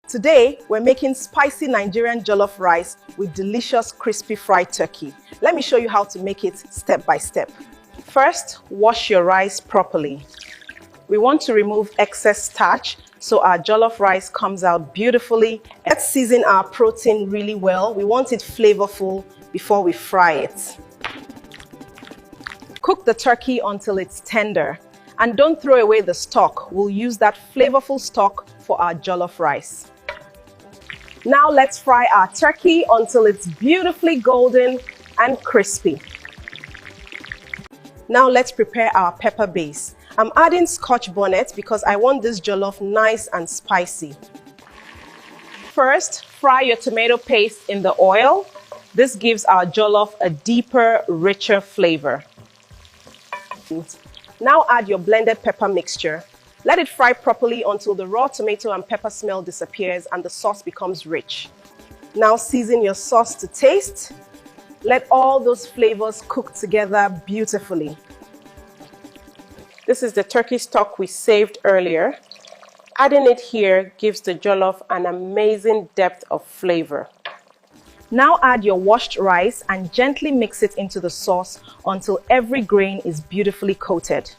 Today, we're making spicy Nigerian jollof rice with delicious crispy fried turkey. Let me show you how to make it step by step. First, wash your rice properly. We want to remove excess starch so our jollof rice comes out beautifully. Let's season our protein really well. We want it flavorful before we fry it. Cook the turkey until it's tender. And don't throw away the stock. We'll use that flavorful stock for our jollof rice. Now let's fry our turkey until it's beautifully golden and crispy. Now let's prepare our pepper base. I'm adding Scotch bonnet because I want this jollof nice and spicy. First, fry your tomato paste in the oil. This gives our jollof a deeper, richer flavor. Now add your blended pepper mixture. Let it fry properly until the raw tomato and pepper smell disappears and the sauce becomes rich. Now season your sauce to taste. Let all those flavors cook together beautifully. This is the turkey stock we saved earlier. Adding it here gives the jollof an amazing depth of flavor. Now add your washed rice and gently mix it into the sauce until every grain is beautifully coated.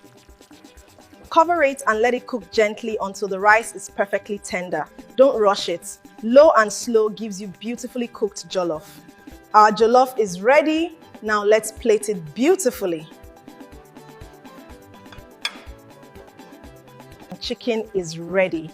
Cover it and let it cook gently until the rice is perfectly tender. Don't rush it. Low and slow gives you beautifully cooked jollof. Our jollof is ready. Now let's plate it beautifully. Chicken is ready.